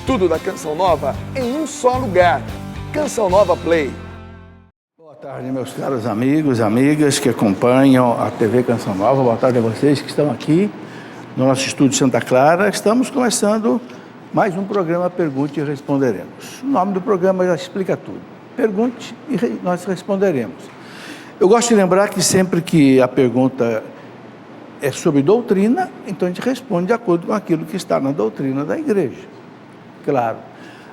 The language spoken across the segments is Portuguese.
Tudo da Canção Nova em um só lugar. Canção Nova Play. Boa tarde, meus caros amigos, amigas que acompanham a TV Canção Nova. Boa tarde a vocês que estão aqui no nosso estúdio Santa Clara. Estamos começando mais um programa Pergunte e Responderemos. O nome do programa já explica tudo. Pergunte e nós responderemos. Eu gosto de lembrar que sempre que a pergunta é sobre doutrina, então a gente responde de acordo com aquilo que está na doutrina da igreja. Claro.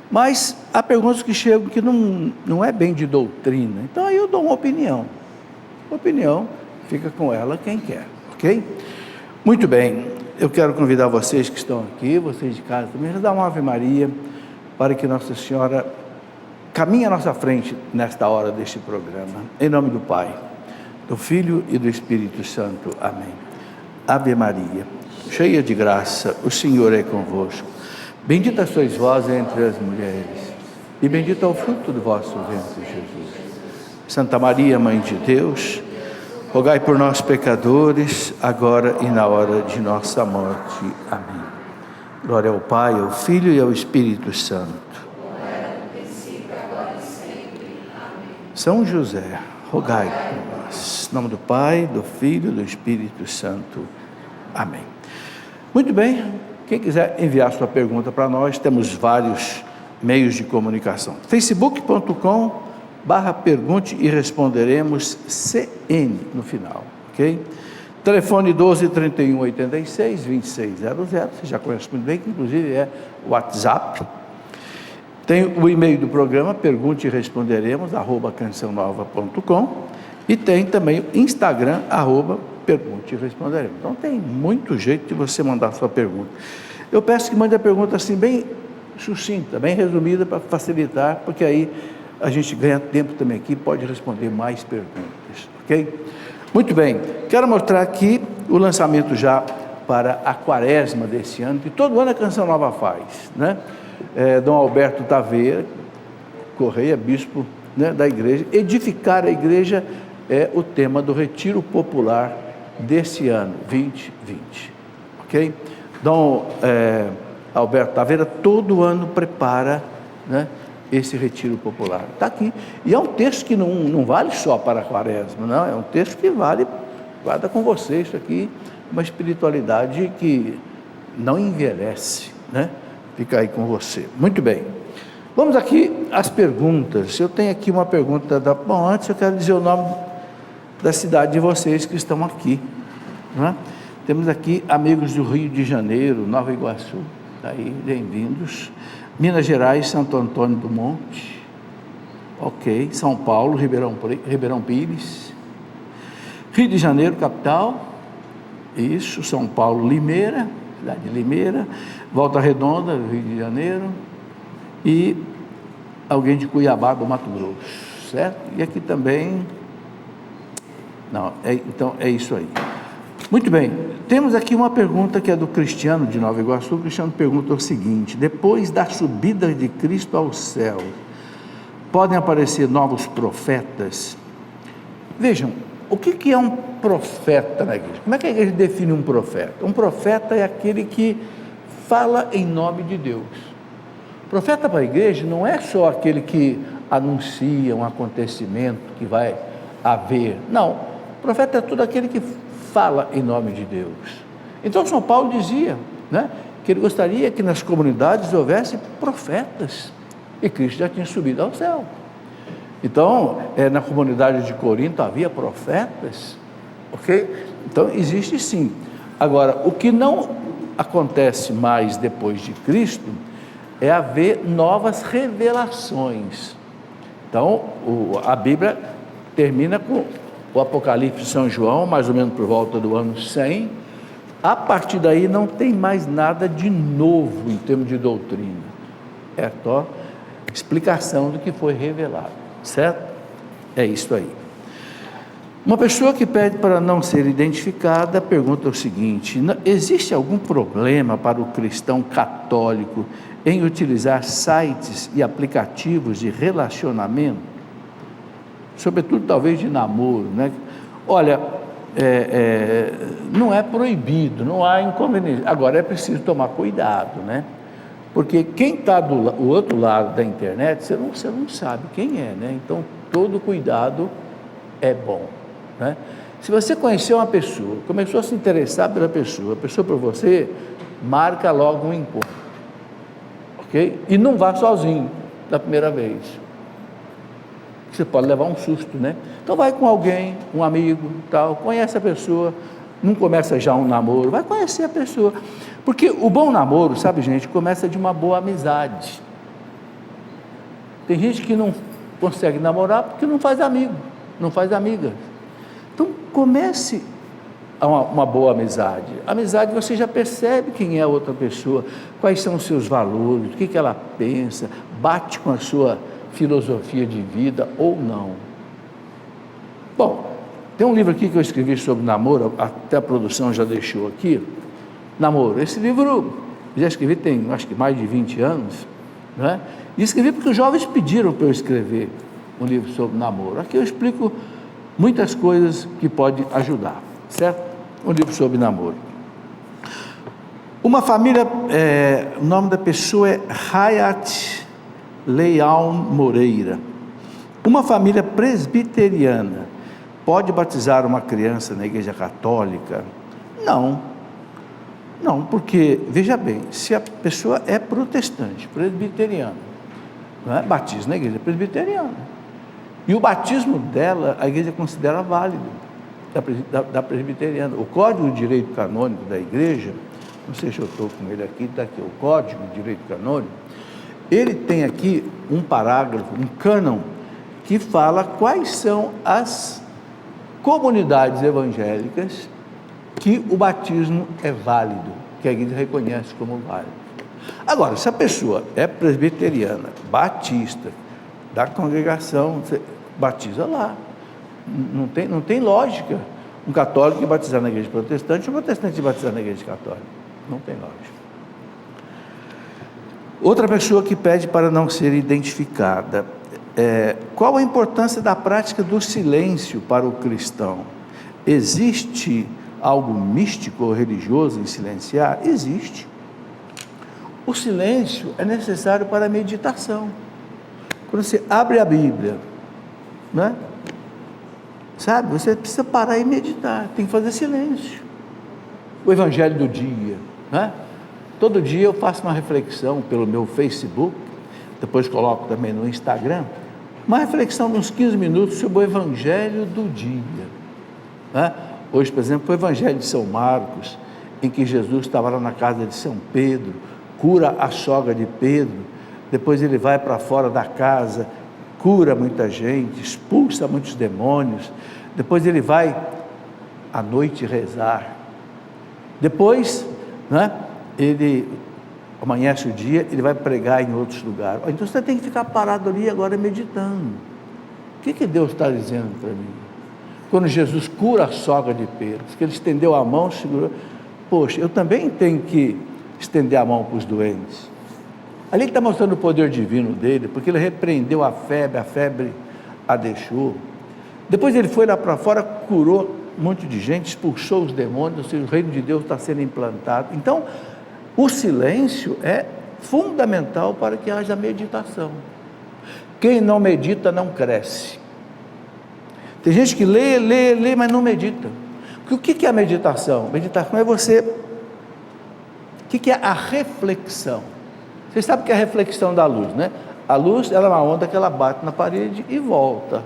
Mas há perguntas que chegam que não é bem de doutrina. Então aí eu dou uma opinião. Opinião, fica com ela quem quer, ok? Muito bem, eu quero convidar vocês que estão aqui, vocês de casa também, a dar uma Ave Maria para que Nossa Senhora caminhe à nossa frente nesta hora deste programa. Em nome do Pai, do Filho e do Espírito Santo. Amém. Ave Maria, cheia de graça, o Senhor é convosco. Bendita sois vós entre as mulheres, e bendito é o fruto do vosso ventre, Jesus. Santa Maria, Mãe de Deus, rogai por nós, pecadores, agora e na hora de nossa morte. Amém. Glória ao Pai, ao Filho e ao Espírito Santo. São José, rogai por nós. Em nome do Pai, do Filho e do Espírito Santo. Amém. Muito bem. Quem quiser enviar sua pergunta para nós, temos vários meios de comunicação. facebook.com/pergunte e responderemos CN no final, ok? Telefone 12 31 86 2600, você já conhece muito bem, que inclusive é WhatsApp. Tem o e-mail do programa, pergunte e responderemos, @cançãonova.com, e tem também o Instagram, @pergunte e responderemos. Então tem muito jeito de você mandar sua pergunta. Eu peço que mande a pergunta assim bem sucinta, bem resumida, para facilitar, porque aí a gente ganha tempo também aqui, pode responder mais perguntas, ok? Muito bem, quero mostrar aqui o lançamento já para a quaresma desse ano, que todo ano a Canção Nova faz, né? Dom Alberto Taveira Correia, bispo, né, da igreja. Edificar a igreja é o tema do Retiro Popular desse ano, 2020, ok? Dom Alberto Taveira todo ano prepara, né, esse Retiro Popular. Está aqui. E é um texto que não vale só para a quaresma, não, é um texto que guarda com você isso aqui, uma espiritualidade que não envelhece, né? Fica aí com você. Muito bem. Vamos aqui às perguntas. Eu tenho aqui uma pergunta Bom, antes eu quero dizer o nome da cidade de vocês que estão aqui, né? Temos aqui amigos do Rio de Janeiro, Nova Iguaçu, daí, bem-vindos. Minas Gerais, Santo Antônio do Monte, ok. São Paulo, Ribeirão Pires. Rio de Janeiro, capital, isso. São Paulo, Limeira, cidade de Limeira. Volta Redonda, Rio de Janeiro. E alguém de Cuiabá, do Mato Grosso, certo? E aqui também, então é isso aí. Muito bem, temos aqui uma pergunta que é do Cristiano de Nova Iguaçu. O Cristiano pergunta o seguinte: depois da subida de Cristo ao céu, podem aparecer novos profetas? Vejam, o que é um profeta na igreja? Como é que a igreja define um profeta? Um profeta é aquele que fala em nome de Deus. Profeta para a igreja não é só aquele que anuncia um acontecimento que vai haver. Não, profeta é todo aquele que fala em nome de Deus. Então São Paulo dizia, né, que ele gostaria que nas comunidades houvesse profetas, e Cristo já tinha subido ao céu. Então, na comunidade de Corinto havia profetas, ok? Então existe sim. Agora, o que não acontece mais depois de Cristo é haver novas revelações. Então a Bíblia termina com o Apocalipse de São João, mais ou menos por volta do ano 100, a partir daí não tem mais nada de novo em termos de doutrina, é só explicação do que foi revelado, certo? É isso aí. Uma pessoa que pede para não ser identificada pergunta o seguinte: existe algum problema para o cristão católico em utilizar sites e aplicativos de relacionamento? Sobretudo talvez de namoro, né? Olha, não é proibido, não há inconveniente. Agora é preciso tomar cuidado, né? Porque quem está do outro lado da internet, você não sabe quem é, né? Então, todo cuidado é bom, né? Se você conheceu uma pessoa, começou a se interessar pela pessoa, a pessoa por você, marca logo um encontro, ok? E não vá sozinho da primeira vez. Você pode levar um susto, né? Então vai com alguém, um amigo, tal, conhece a pessoa, não começa já um namoro, vai conhecer a pessoa. Porque o bom namoro, sabe, gente, começa de uma boa amizade. Tem gente que não consegue namorar porque não faz amigo, não faz amiga. Então comece uma boa amizade. Amizade, você já percebe quem é a outra pessoa, quais são os seus valores, o que ela pensa, bate com a sua filosofia de vida ou não. Bom, tem um livro aqui que eu escrevi sobre namoro, até a produção já deixou aqui, Namoro. Esse livro já escrevi tem, acho que mais de 20 anos, né? E escrevi porque os jovens pediram para eu escrever um livro sobre namoro. Aqui eu explico muitas coisas que podem ajudar, certo? Um livro sobre namoro. Uma família, o nome da pessoa é Hayat Leal Moreira. Uma família presbiteriana pode batizar uma criança na igreja católica? Não, porque, veja bem, se a pessoa é protestante, presbiteriana, não é? Batiza na igreja presbiteriana. E o batismo dela, a igreja considera válido, da presbiteriana. O Código de Direito Canônico da igreja, não sei se eu estou com ele aqui, está aqui, o Código de Direito Canônico, ele tem aqui um parágrafo, um cânon, que fala quais são as comunidades evangélicas que o batismo é válido, que a igreja reconhece como válido. Agora, se a pessoa é presbiteriana, batista, da congregação, você batiza lá. Não tem lógica um católico batizar na igreja protestante e um protestante batizar na igreja católica. Não tem lógica. Outra pessoa que pede para não ser identificada. Qual a importância da prática do silêncio para o cristão? Existe algo místico ou religioso em silenciar? Existe. O silêncio é necessário para a meditação. Quando você abre a Bíblia, né? Sabe, você precisa parar e meditar, tem que fazer silêncio. O Evangelho do dia, né? Todo dia eu faço uma reflexão pelo meu Facebook, depois coloco também no Instagram, uma reflexão de uns 15 minutos sobre o Evangelho do dia, né? Hoje, por exemplo, o Evangelho de São Marcos, em que Jesus estava lá na casa de São Pedro, cura a sogra de Pedro, depois ele vai para fora da casa, cura muita gente, expulsa muitos demônios, depois ele vai à noite rezar, depois, né, ele amanhece o dia, ele vai pregar em outros lugares. Então você tem que ficar parado ali agora meditando. O que Deus está dizendo para mim? Quando Jesus cura a sogra de Pedro, que ele estendeu a mão, segurou, poxa, eu também tenho que estender a mão para os doentes. Ali ele está mostrando o poder divino dele, porque ele repreendeu a febre a deixou. Depois ele foi lá para fora, curou um monte de gente, expulsou os demônios, ou seja, o reino de Deus está sendo implantado. Então, o silêncio é fundamental para que haja meditação. Quem não medita não cresce. Tem gente que lê, mas não medita. Porque o que é a meditação? Meditação é você... O que é a reflexão? Vocês sabem que é a reflexão da luz, né? A luz, ela é uma onda que ela bate na parede e volta.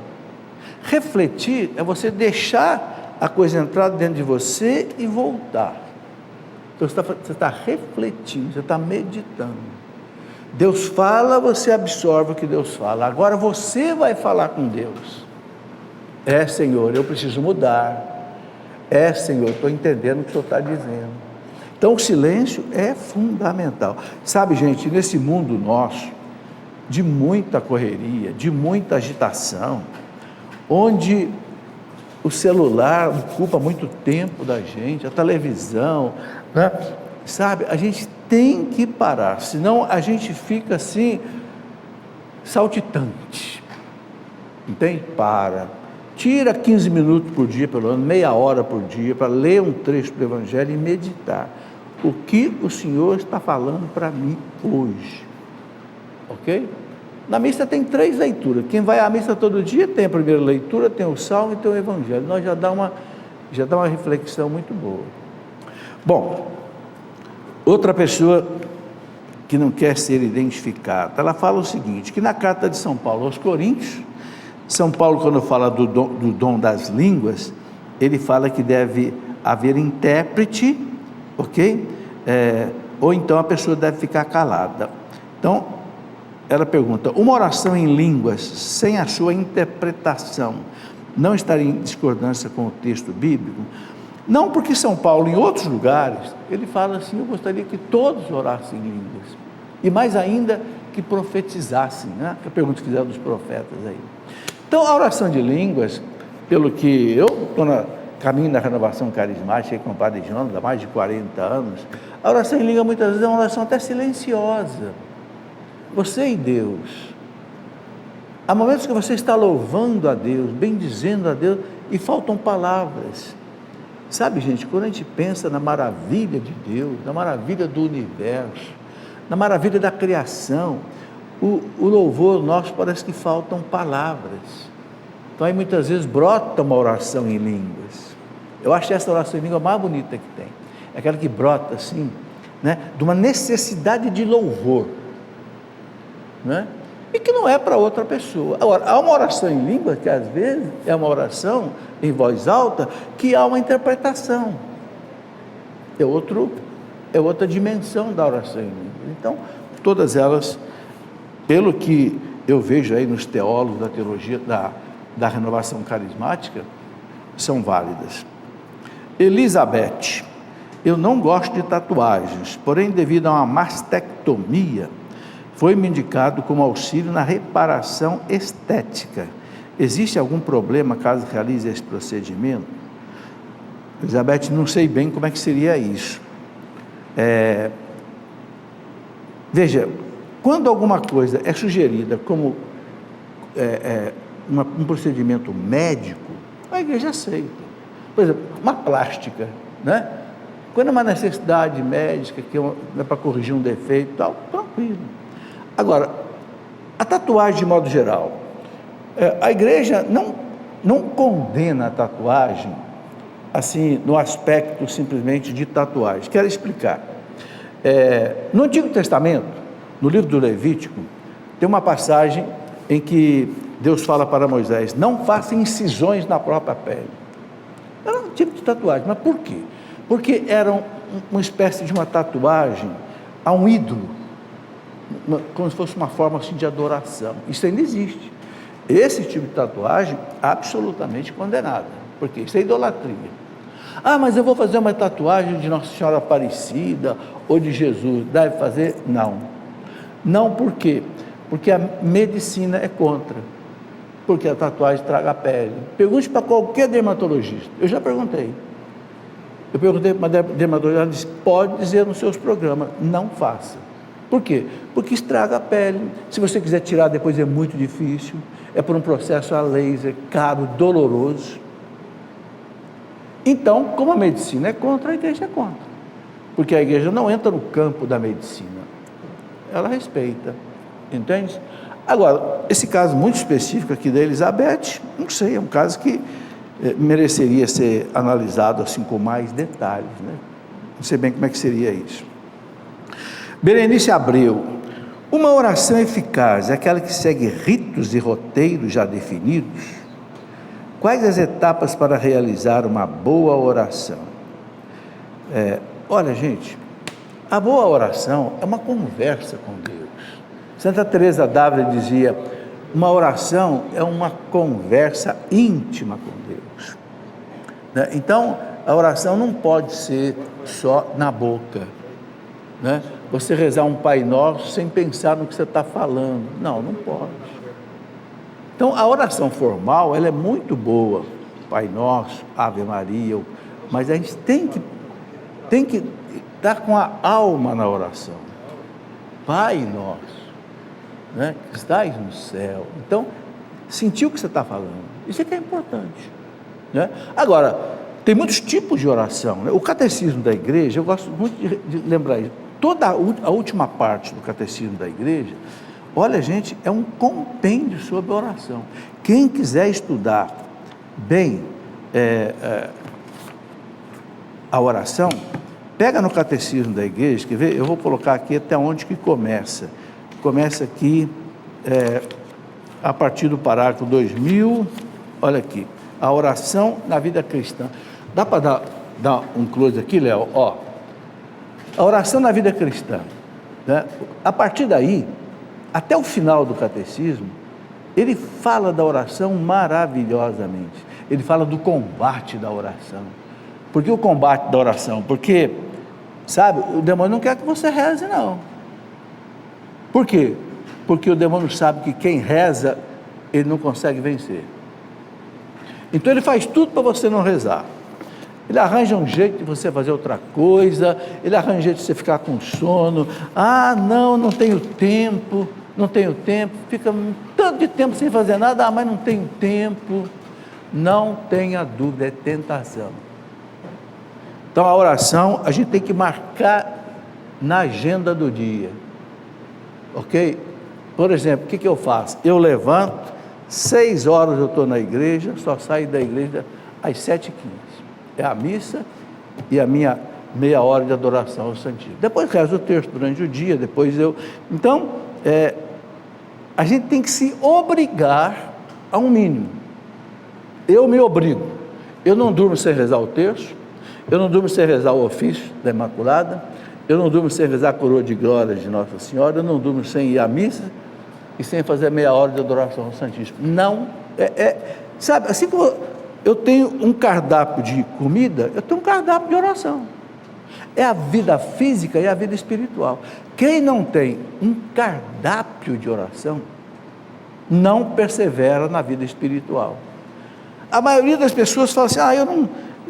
Refletir é você deixar a coisa entrar dentro de você e voltar. Então você está refletindo, você está meditando. Deus fala, você absorve o que Deus fala. Agora você vai falar com Deus. Senhor, eu preciso mudar. Senhor, estou entendendo o que o Senhor está dizendo. Então o silêncio é fundamental. Sabe, gente, nesse mundo nosso, de muita correria, de muita agitação, onde o celular ocupa muito tempo da gente, a televisão, né? Sabe, a gente tem que parar, senão a gente fica assim, saltitante. Entende? Tira 15 minutos por dia, pelo menos meia hora por dia, para ler um trecho do Evangelho e meditar. o que o Senhor está falando para mim hoje, ok? Na missa tem 3 leituras. Quem vai à missa todo dia tem a primeira leitura, tem o salmo e tem o evangelho. Nós já dá uma reflexão muito boa. Bom, outra pessoa que não quer ser identificada, ela fala o seguinte, que na carta de São Paulo aos Coríntios, São Paulo, quando fala do dom das línguas, ele fala que deve haver intérprete, ok? Ou então a pessoa deve ficar calada. Então, ela pergunta, uma oração em línguas, sem a sua interpretação, não estaria em discordância com o texto bíblico? Não, porque São Paulo, em outros lugares, ele fala assim, eu gostaria que todos orassem em línguas, e mais ainda, que profetizassem, né? Que a pergunta que fizeram dos profetas aí. Então, a oração de línguas, pelo que eu estou no caminho da renovação carismática com o Padre Jonas, há mais de 40 anos, a oração em língua muitas vezes é uma oração até silenciosa. Você e Deus. Há momentos que você está louvando a Deus, bendizendo a Deus, e faltam palavras. Sabe, gente, quando a gente pensa na maravilha de Deus, na maravilha do universo, na maravilha da criação, o louvor nosso parece que faltam palavras. Então aí muitas vezes brota uma oração em línguas. Eu acho essa oração em língua mais bonita que tem. É aquela que brota assim, né, de uma necessidade de louvor, né? E que não é para outra pessoa. Agora, há uma oração em língua que às vezes é uma oração em voz alta que há uma interpretação. É outra dimensão da oração em língua. Então, todas elas, pelo que eu vejo aí nos teólogos da teologia da renovação carismática, são válidas. Elizabeth, eu não gosto de tatuagens, porém devido a uma mastectomia, foi-me indicado como auxílio na reparação estética. Existe algum problema caso realize esse procedimento? Elizabeth, não sei bem como é que seria isso. Veja, quando alguma coisa é sugerida como um procedimento médico, a igreja aceita. Por exemplo, uma plástica, né? Quando é uma necessidade médica, que é para corrigir um defeito e tal, tranquilo. Agora, a tatuagem de modo geral, a igreja não condena a tatuagem, assim, no aspecto simplesmente de tatuagem. Quero explicar. No Antigo Testamento, no livro do Levítico, tem uma passagem em que Deus fala para Moisés, não faça incisões na própria pele. Era um tipo de tatuagem, mas por quê? Porque era uma espécie de uma tatuagem a um ídolo, como se fosse uma forma assim de adoração. Isso ainda existe. Esse tipo de tatuagem absolutamente condenada, porque isso é idolatria. Ah, mas eu vou fazer uma tatuagem de Nossa Senhora Aparecida ou de Jesus, deve fazer? Não, por quê? Porque a medicina é contra, porque a tatuagem traga a pele. Pergunte para qualquer dermatologista, eu já perguntei para uma dermatologista, ela disse, pode dizer nos seus programas, não faça. Por quê? Porque estraga a pele. Se você quiser tirar depois é muito difícil, é por um processo a laser, caro, doloroso. Então, como a medicina é contra, a igreja é contra, porque a igreja não entra no campo da medicina, ela respeita, entende? Agora, esse caso muito específico aqui da Elizabeth, não sei, é um caso que mereceria ser analisado assim com mais detalhes, né? Não sei bem como é que seria isso. Berenice Abreu, uma oração eficaz é aquela que segue ritos e roteiros já definidos? Quais as etapas para realizar uma boa oração? Olha, gente, a boa oração é uma conversa com Deus. Santa Teresa d'Ávila dizia, uma oração é uma conversa íntima com Deus, né? Então, a oração não pode ser só na boca, né? Você rezar um Pai Nosso sem pensar no que você está falando, não pode. Então, a oração formal, ela é muito boa, Pai Nosso, Ave Maria, mas a gente tem que estar com a alma na oração. Pai Nosso, né, que estás no céu. Então, sentir o que você está falando, isso é que é importante, né? Agora, Tem muitos tipos de oração, né? O catecismo da igreja, eu gosto muito de lembrar isso. Toda a última parte do catecismo da igreja, olha, gente, é um compêndio sobre a oração. Quem quiser estudar bem a oração, pega no catecismo da igreja, quer ver? Eu vou colocar aqui até onde que começa. Começa aqui, a partir do parágrafo 2000, olha aqui, a oração na vida cristã. Dá para dar um close aqui, Léo? Ó, a oração na vida cristã, né? A partir daí, até o final do catecismo, ele fala da oração maravilhosamente. Ele fala do combate da oração. Por que o combate da oração? Porque, sabe, o demônio não quer que você reze, não. Por quê? Porque o demônio sabe que quem reza, ele não consegue vencer. Então ele faz tudo para você não rezar. Ele arranja um jeito de você fazer outra coisa, ele arranja um jeito de você ficar com sono. Ah, não tenho tempo, fica um tanto de tempo sem fazer nada, mas não tenho tempo. Não tenha dúvida, é tentação. Então a oração, a gente tem que marcar na agenda do dia, ok? Por exemplo, o que eu faço? Eu levanto, 6 horas eu estou na igreja, só saio da igreja às 7h15. É a missa e a minha meia hora de adoração ao Santíssimo. Depois rezo o texto durante o dia, Então, a gente tem que se obrigar a um mínimo. Eu me obrigo. Eu não durmo sem rezar o terço, eu não durmo sem rezar o ofício da Imaculada, eu não durmo sem rezar a coroa de glória de Nossa Senhora, eu não durmo sem ir à missa e sem fazer meia hora de adoração ao Santíssimo. Não, sabe, assim como eu tenho um cardápio de comida, eu tenho um cardápio de oração. É a vida física e a vida espiritual. Quem não tem um cardápio de oração, não persevera na vida espiritual. A maioria das pessoas fala assim,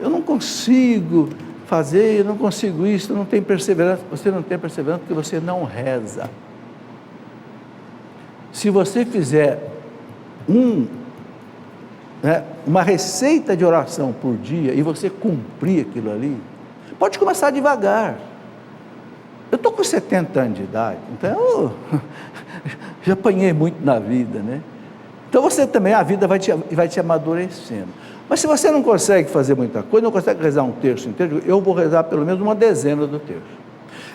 eu não consigo fazer, eu não consigo isso, eu não tenho perseverança. Você não tem perseverança porque você não reza. Se você fizer uma receita de oração por dia e você cumprir aquilo ali, pode começar devagar. Eu estou com 70 anos de idade, então eu já apanhei muito na vida, né? Então você também, a vida vai te amadurecendo. Mas se você não consegue fazer muita coisa, não consegue rezar um terço inteiro, eu vou rezar pelo menos uma dezena do terço.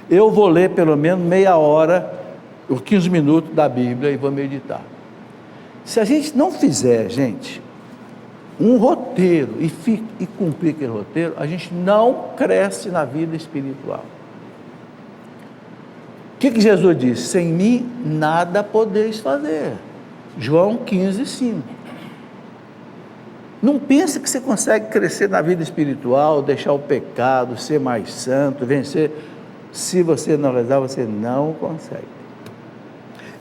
Eu vou ler pelo menos meia hora, ou 15 minutos da Bíblia e vou meditar. Se a gente não fizer, gente, um roteiro e cumprir aquele roteiro, a gente não cresce na vida espiritual. O que Jesus disse? Sem mim nada podeis fazer. João 15:5. Não pense que você consegue crescer na vida espiritual, deixar o pecado, ser mais santo, vencer. Se você não rezar, você não consegue.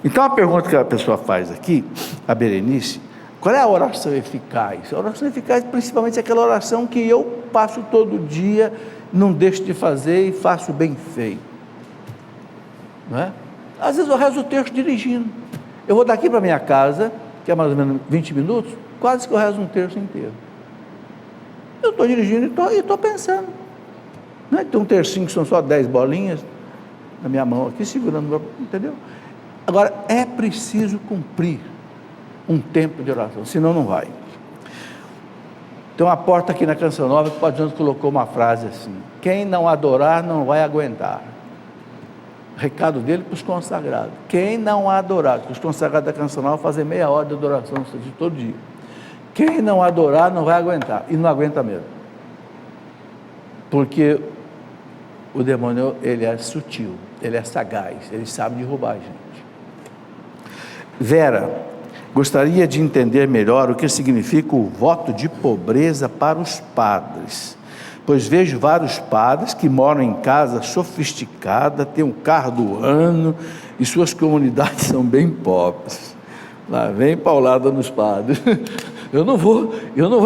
Então a pergunta que a pessoa faz aqui, a Berenice, qual é a oração eficaz? A oração eficaz principalmente é aquela oração que eu passo todo dia, não deixo de fazer e faço bem feito. Não é? Às vezes eu rezo o terço dirigindo. Eu vou daqui para minha casa, que é mais ou menos 20 minutos, quase que eu rezo um terço inteiro. Eu estou dirigindo e estou pensando. Não é? Tem um tercinho que são só 10 bolinhas na minha mão aqui, segurando, entendeu? Agora, é preciso cumprir um tempo de oração, senão não vai. Tem uma porta aqui na Canção Nova que o Padre Jonas colocou uma frase assim: quem não adorar não vai aguentar. Recado dele para os consagrados: quem não adorar, os consagrados da Canção Nova fazem meia hora de adoração de todo dia. Quem não adorar não vai aguentar, e não aguenta mesmo, porque o demônio, ele é sutil, ele é sagaz, ele sabe derrubar a gente. Vera gostaria de entender melhor o que significa o voto de pobreza para os padres, pois vejo vários padres que moram em casa sofisticada, têm um carro do ano e suas comunidades são bem pobres. Lá vem paulada nos padres. Eu não vou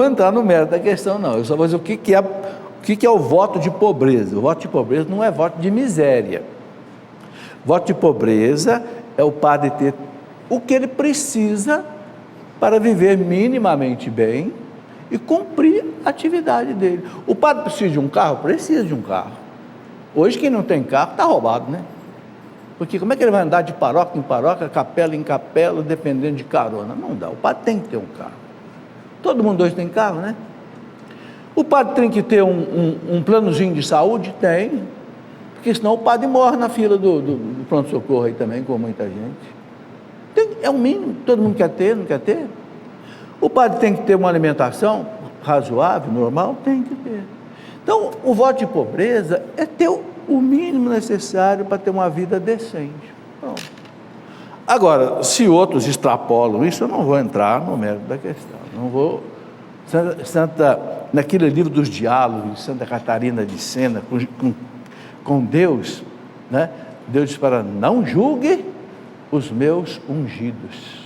entrar no mérito da questão, não. Eu só vou dizer o que é o voto de pobreza. O voto de pobreza não é voto de miséria. Voto de pobreza é o padre ter o que ele precisa para viver minimamente bem e cumprir a atividade dele. O padre precisa de um carro? Precisa de um carro. Hoje quem não tem carro está roubado, né? Porque como é que ele vai andar de paróquia em paróquia, capela em capela, dependendo de carona? Não dá, o padre tem que ter um carro. Todo mundo hoje tem carro, né? O padre tem que ter um planozinho de saúde? Tem, porque senão o padre morre na fila do pronto-socorro aí também, com muita gente. É o mínimo, todo mundo quer ter, não quer ter? O padre tem que ter uma alimentação razoável, normal? Tem que ter. Então, o voto de pobreza é ter o mínimo necessário para ter uma vida decente. Pronto. Agora, se outros extrapolam isso, eu não vou entrar no mérito da questão. Não vou... naquele livro dos diálogos, Santa Catarina de Sena, com Deus, né? Deus diz para não julgue os meus ungidos.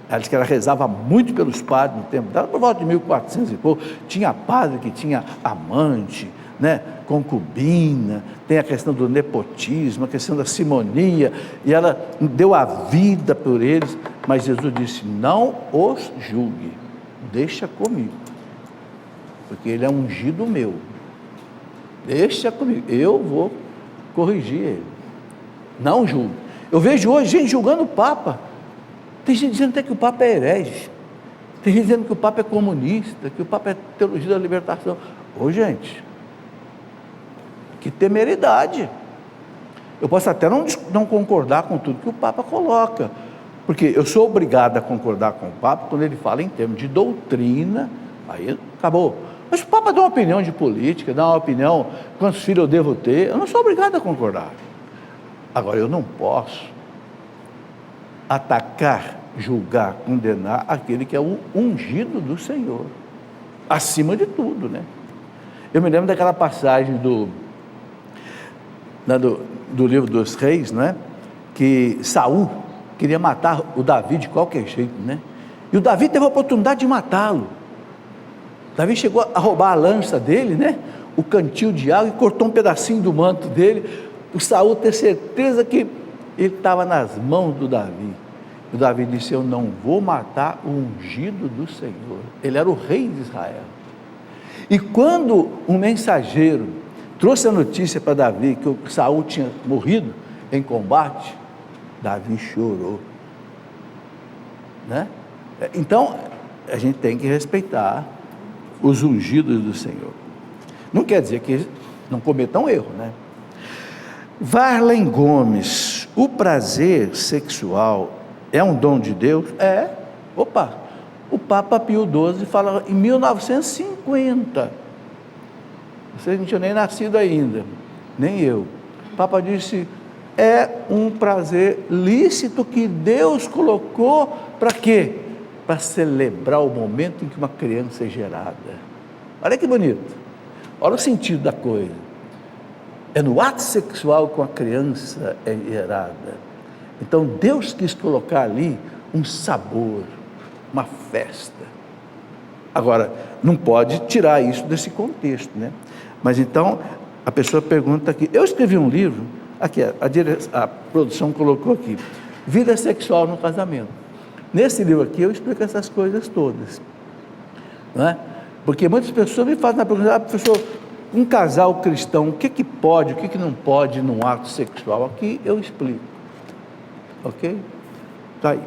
Ela disse que ela rezava muito pelos padres no tempo dela, por volta de 1400 e pouco. Tinha padre que tinha amante, né? Concubina, tem a questão do nepotismo, a questão da simonia, e ela deu a vida por eles, mas Jesus disse, não os julgue, deixa comigo, porque ele é ungido meu, deixa comigo, eu vou corrigir ele, não julgue. Eu vejo hoje gente julgando o Papa, tem gente dizendo até que o Papa é herege, tem gente dizendo que o Papa é comunista, que o Papa é teologia da libertação. Ô gente, que temeridade! Eu posso até não concordar com tudo que o Papa coloca, porque eu sou obrigado a concordar com o Papa quando ele fala em termos de doutrina, aí acabou. Mas o Papa dá uma opinião de política, dá uma opinião, quantos filhos eu devo ter, eu não sou obrigado a concordar. Agora, eu não posso atacar, julgar, condenar aquele que é o ungido do Senhor, acima de tudo, né? Eu me lembro daquela passagem do livro dos Reis, né? Que Saul queria matar o Davi de qualquer jeito, né? E o Davi teve a oportunidade de matá-lo. Davi chegou a roubar a lança dele, né? O cantil de água, e cortou um pedacinho do manto dele. O Saul ter certeza que ele estava nas mãos do Davi. O Davi disse, eu não vou matar o ungido do Senhor. Ele era o rei de Israel. E quando um mensageiro trouxe a notícia para Davi que o Saul tinha morrido em combate, Davi chorou, né? Então, a gente tem que respeitar os ungidos do Senhor. Não quer dizer que eles não cometam erro, né? Varlen Gomes, o prazer sexual é um dom de Deus? É. Opa, o Papa Pio XII fala em 1950, vocês não tinham nem nascido ainda, nem eu. O Papa disse, é um prazer lícito que Deus colocou para quê? Para celebrar o momento em que uma criança é gerada. Olha que bonito, olha o sentido da coisa. É no ato sexual que uma criança é gerada. Então Deus quis colocar ali um sabor, uma festa. Agora, não pode tirar isso desse contexto, né? Mas então, a pessoa pergunta aqui, eu escrevi um livro, aqui a produção colocou aqui, vida sexual no casamento. Nesse livro aqui eu explico essas coisas todas, não é? Porque muitas pessoas me fazem a pergunta, professor, um casal cristão, o que pode, o que não pode num ato sexual? Aqui eu explico, ok? Tá aí,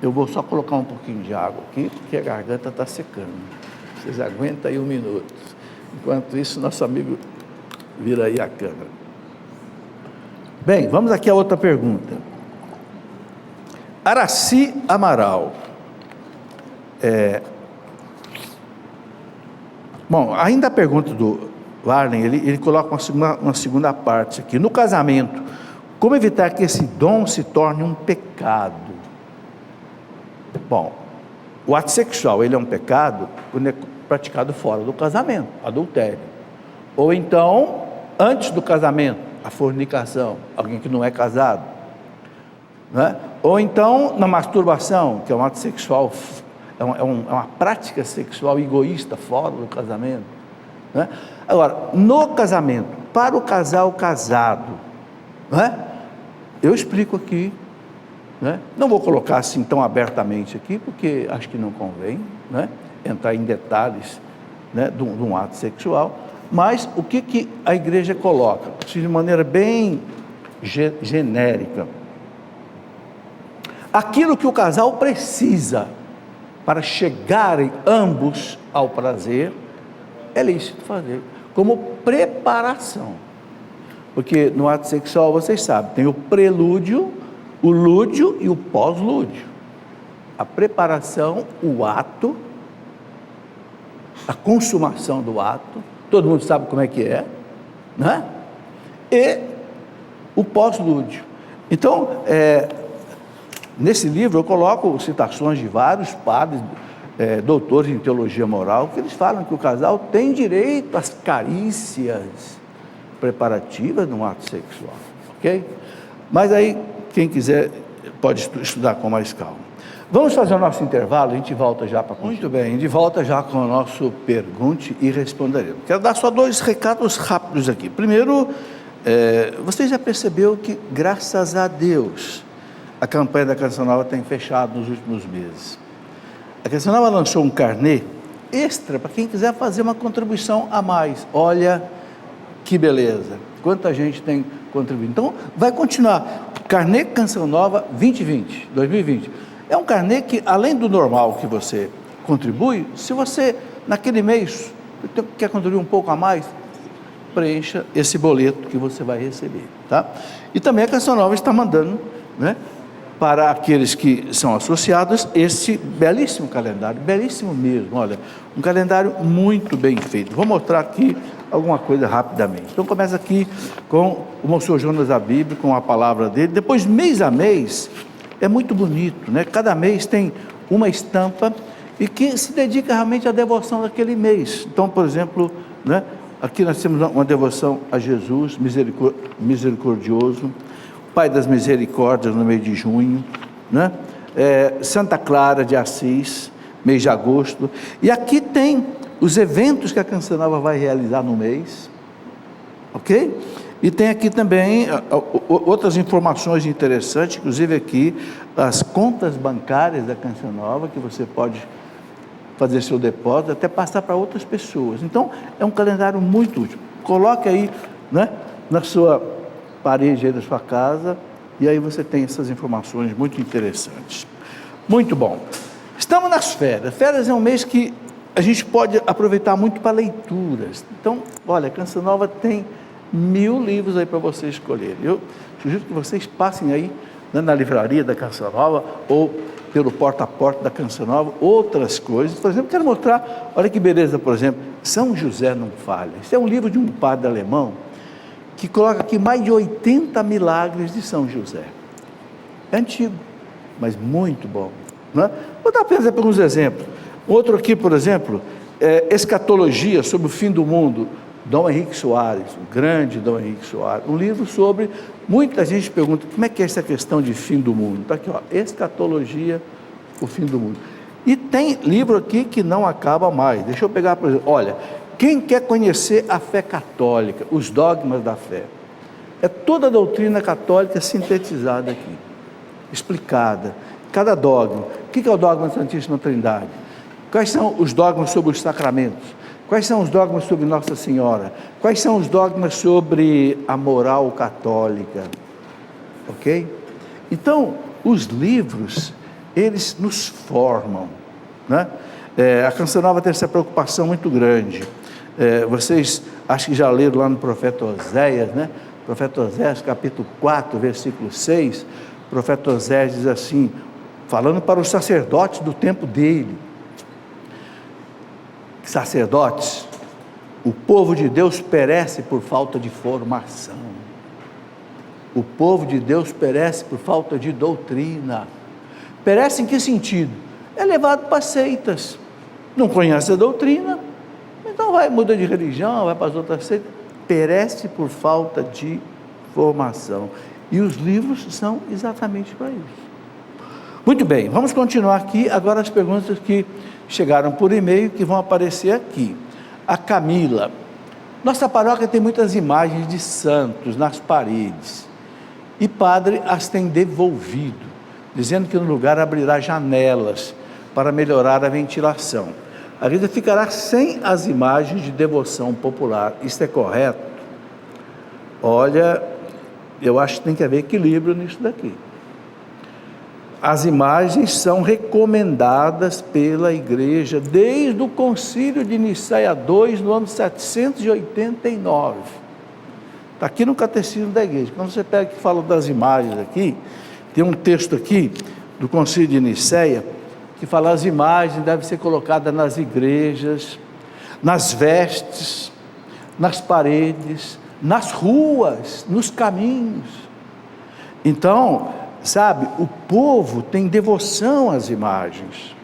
eu vou só colocar um pouquinho de água aqui, porque a garganta está secando, vocês aguentam aí um minuto, enquanto isso nosso amigo vira aí a câmera. Bem, vamos aqui a outra pergunta. Araci Amaral, bom, ainda a pergunta do Varlen, ele coloca uma segunda parte aqui. No casamento, como evitar que esse dom se torne um pecado? Bom, o ato sexual, ele é um pecado quando é praticado fora do casamento, adultério. Ou então, antes do casamento, a fornicação, alguém que não é casado, né? Ou então, na masturbação, que é um ato sexual, é uma prática sexual egoísta fora do casamento, né? Agora, no casamento, para o casal casado, né? Eu explico aqui, né? Não vou colocar assim tão abertamente aqui, porque acho que não convém, né? entrar em detalhes, né, de um ato sexual, mas o que a igreja coloca? De maneira bem genérica. Aquilo que o casal precisa para chegarem ambos ao prazer, é lícito fazer, como preparação. Porque no ato sexual, vocês sabem, tem o prelúdio, o lúdio e o pós-lúdio. A preparação, o ato, a consumação do ato, todo mundo sabe como é que é, né? E o pós-lúdio. Então, nesse livro eu coloco citações de vários padres, doutores em teologia moral, que eles falam que o casal tem direito às carícias preparativas no ato sexual, ok? Mas aí, quem quiser pode estudar com mais calma. Vamos fazer o nosso intervalo, a gente volta já para continuar. Muito bem, de volta já com o nosso Pergunte e Responderemos. Quero dar só 2 recados rápidos aqui. Primeiro, você já percebeu que, graças a Deus, a campanha da Canção Nova tem fechado nos últimos meses. A Canção Nova lançou um carnê extra para quem quiser fazer uma contribuição a mais. Olha que beleza, quanta gente tem contribuído. Então, vai continuar. Carnê Canção Nova 2020. É um carnê que, além do normal que você contribui, se você, naquele mês, quer contribuir um pouco a mais, preencha esse boleto que você vai receber, tá? E também a Canção Nova está mandando, né, para aqueles que são associados, esse belíssimo calendário, belíssimo mesmo, olha, um calendário muito bem feito. Vou mostrar aqui alguma coisa rapidamente. Então, começa aqui com o Monsenhor Jonas da Bíblia, com a palavra dele. Depois, mês a mês, é muito bonito, né? Cada mês tem uma estampa e que se dedica realmente à devoção daquele mês. Então, por exemplo, né, aqui nós temos uma devoção a Jesus, misericordioso, Pai das Misericórdias no mês de junho, né? Santa Clara de Assis, mês de agosto. E aqui tem os eventos que a Canção Nova vai realizar no mês, ok? E tem aqui também outras informações interessantes, inclusive aqui as contas bancárias da Canção Nova, que você pode fazer seu depósito, até passar para outras pessoas. Então, é um calendário muito útil. Coloque aí, né, na sua parede aí da sua casa, e aí você tem essas informações muito interessantes. Muito bom. Estamos nas férias. Férias é um mês que a gente pode aproveitar muito para leituras. Então, olha, a Canção Nova tem 1000 livros aí para você escolher. Eu sugiro que vocês passem aí, né, na livraria da Canção Nova, ou pelo porta a porta da Canção Nova, outras coisas. Por exemplo, quero mostrar, olha que beleza, por exemplo, São José Não Falha. Esse é um livro de um padre alemão, que coloca aqui mais de 80 milagres de São José. É antigo, mas muito bom, né? Vou dar apenas alguns exemplos. Outro aqui, por exemplo, Escatologia sobre o Fim do Mundo, Dom Henrique Soares, o grande Dom Henrique Soares. Um livro sobre, muita gente pergunta, como é que é essa questão de fim do mundo? Está aqui, ó, Escatologia, o Fim do Mundo. E tem livro aqui que não acaba mais. Deixa eu pegar, por exemplo, olha, quem quer conhecer a fé católica, os dogmas da fé, é toda a doutrina católica sintetizada aqui, explicada, cada dogma. O que é o dogma da Santíssima Trindade? Quais são os dogmas sobre os sacramentos? Quais são os dogmas sobre Nossa Senhora? Quais são os dogmas sobre a moral católica? Ok? Então, os livros, eles nos formam, né? A Canção Nova tem essa preocupação muito grande. Vocês acho que já leram lá no profeta Oséias, né? Profeta Oséias, capítulo 4, versículo 6, o profeta Oséias diz assim, falando para os sacerdotes do tempo dele: sacerdotes, o povo de Deus perece por falta de formação. O povo de Deus perece por falta de doutrina. Perece em que sentido? É levado para seitas, não conhece a doutrina, então muda de religião, vai para as outras seitas, perece por falta de formação. E os livros são exatamente para isso. Muito bem, vamos continuar aqui, agora as perguntas que chegaram por e-mail, que vão aparecer aqui. A Camila: nossa paróquia tem muitas imagens de santos nas paredes, e padre as tem devolvido, dizendo que no lugar abrirá janelas para melhorar a ventilação. A igreja ficará sem as imagens de devoção popular. Isso é correto? Olha, eu acho que tem que haver equilíbrio nisso daqui. As imagens são recomendadas pela igreja desde o Concílio de Nicéia II, no ano 789. Está aqui no Catecismo da Igreja. Quando você pega que fala das imagens aqui, tem um texto aqui do Concílio de Nicéia que fala as imagens devem ser colocadas nas igrejas, nas vestes, nas paredes, nas ruas, nos caminhos. Então, sabe, o povo tem devoção às imagens,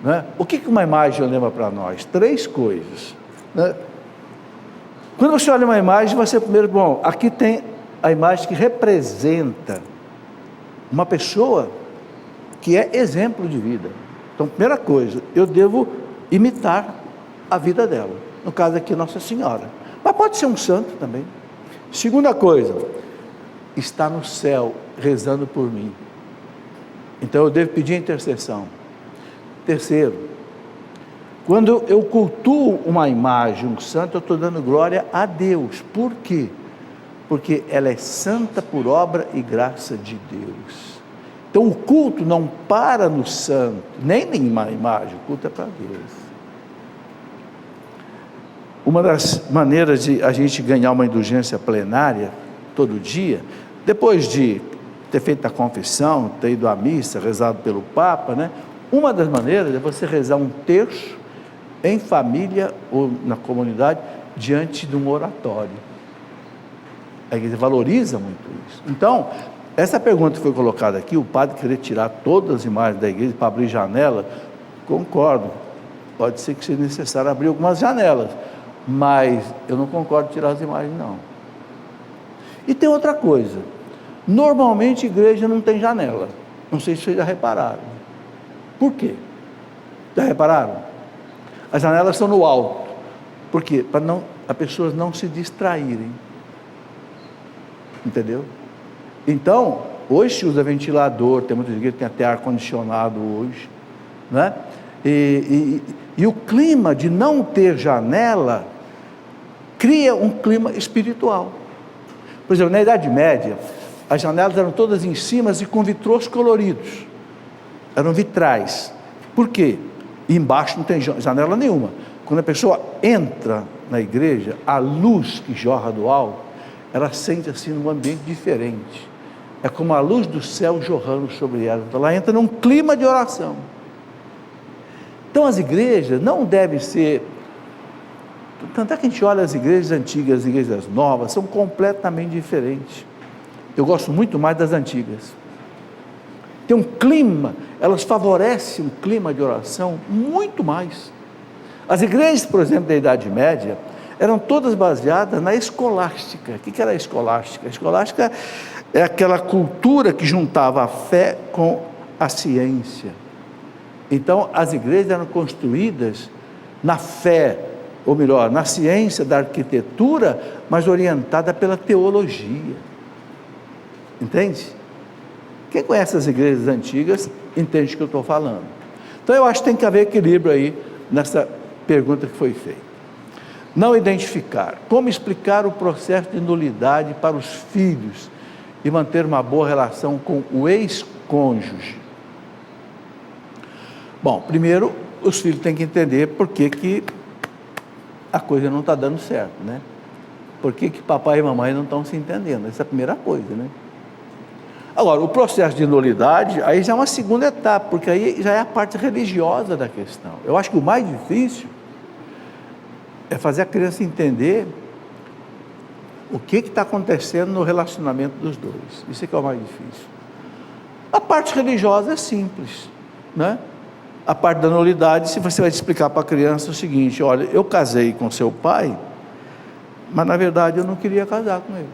né? O que uma imagem lembra para nós? 3 coisas, né? Quando você olha uma imagem, você primeiro, bom, aqui tem a imagem que representa uma pessoa que é exemplo de vida. Então, primeira coisa, eu devo imitar a vida dela, no caso aqui Nossa Senhora, mas pode ser um santo também. Segunda coisa, está no céu rezando por mim, então eu devo pedir intercessão. Terceiro, quando eu cultuo uma imagem, um santo, eu estou dando glória a Deus. Por quê? Porque ela é santa por obra e graça de Deus. Então o culto não para no santo, nem nenhuma imagem, o culto é para Deus. Uma das maneiras de a gente ganhar uma indulgência plenária todo dia, depois de ter feito a confissão, ter ido à missa, rezado pelo Papa, né? Uma das maneiras é você rezar um terço em família ou na comunidade, diante de um oratório. A igreja valoriza muito isso. Então, essa pergunta que foi colocada aqui, o padre querer tirar todas as imagens da igreja para abrir janela, concordo, pode ser que seja necessário abrir algumas janelas, mas eu não concordo em tirar as imagens, não. E tem outra coisa, normalmente a igreja não tem janela, não sei se vocês já repararam. Por quê? Já repararam? As janelas são no alto. Por quê? Para as pessoas não se distraírem. Entendeu? Então, hoje se usa ventilador, tem muitas igrejas que tem até ar-condicionado hoje, né? E o clima de não ter janela cria um clima espiritual. Por exemplo, na Idade Média, as janelas eram todas em cima e com vitrôs coloridos. Eram vitrais. Por quê? E embaixo não tem janela nenhuma. Quando a pessoa entra na igreja, a luz que jorra do alto, ela sente assim um ambiente diferente. É como a luz do céu jorrando sobre ela. Então ela entra num clima de oração. Então as igrejas não devem ser... Tanto é que a gente olha as igrejas antigas, as igrejas novas, são completamente diferentes. Eu gosto muito mais das antigas. Tem um clima, elas favorecem um clima de oração muito mais. As igrejas, por exemplo, da Idade Média, eram todas baseadas na escolástica. O que era a escolástica? A escolástica é aquela cultura que juntava a fé com a ciência. Então, as igrejas eram construídas na fé, ou melhor, na ciência da arquitetura, mas orientada pela teologia. Entende? Quem conhece as igrejas antigas, entende o que eu estou falando. Então eu acho que tem que haver equilíbrio aí, nessa pergunta que foi feita. Não identificar. Como explicar o processo de nulidade para os filhos e manter uma boa relação com o ex-cônjuge? Bom, primeiro, os filhos têm que entender por que a coisa não está dando certo, né? Por que papai e mamãe não estão se entendendo? Essa é a primeira coisa, né? Agora, o processo de nulidade, aí já é uma segunda etapa, porque aí já é a parte religiosa da questão. Eu acho que o mais difícil é fazer a criança entender o que está acontecendo no relacionamento dos dois. Isso é que é o mais difícil. A parte religiosa é simples, né? A parte da nulidade, se você vai explicar para a criança o seguinte: olha, eu casei com seu pai, mas na verdade eu não queria casar com ele.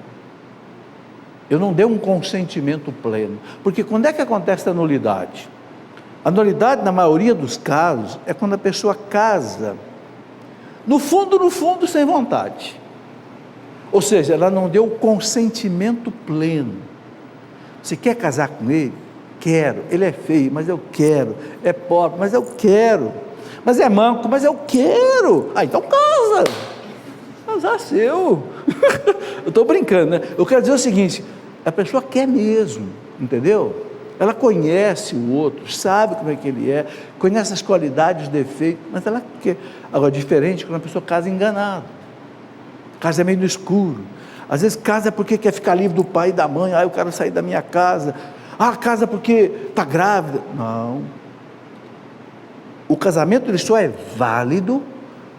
Eu não dei um consentimento pleno. Porque quando é que acontece a nulidade? A nulidade, na maioria dos casos, é quando a pessoa casa, no fundo, sem vontade. Ou seja, ela não deu o consentimento pleno. Você quer casar com ele? Quero. Ele é feio, mas eu quero. É pobre, mas eu quero. mas é manco, mas eu quero. Ah, então casa. Casar seu. Eu estou brincando, né? Eu quero dizer o seguinte, a pessoa quer mesmo, entendeu? Ela conhece o outro, sabe como é que ele é, conhece as qualidades, os defeitos, mas ela quer. Agora, diferente quando a pessoa casa enganada, casa meio no escuro. Às vezes casa porque quer ficar livre do pai e da mãe, eu quero sair da minha casa. Casa porque está grávida. Não. O casamento ele só é válido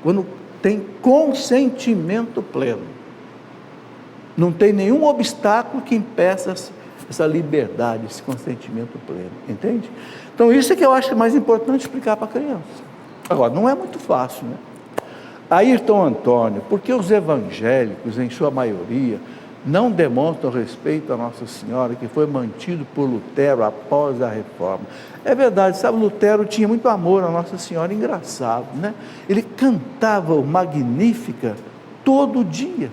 quando tem consentimento pleno. Não tem nenhum obstáculo que impeça essa liberdade, esse consentimento pleno, entende? Então isso é que eu acho mais importante explicar para a criança. Agora, não é muito fácil, né? Ayrton Antônio, porque os evangélicos, em sua maioria, não demonstram respeito a Nossa Senhora, que foi mantido por Lutero após a reforma? É verdade, sabe, Lutero tinha muito amor a Nossa Senhora, engraçado, né? Ele cantava o Magnífica todo dia.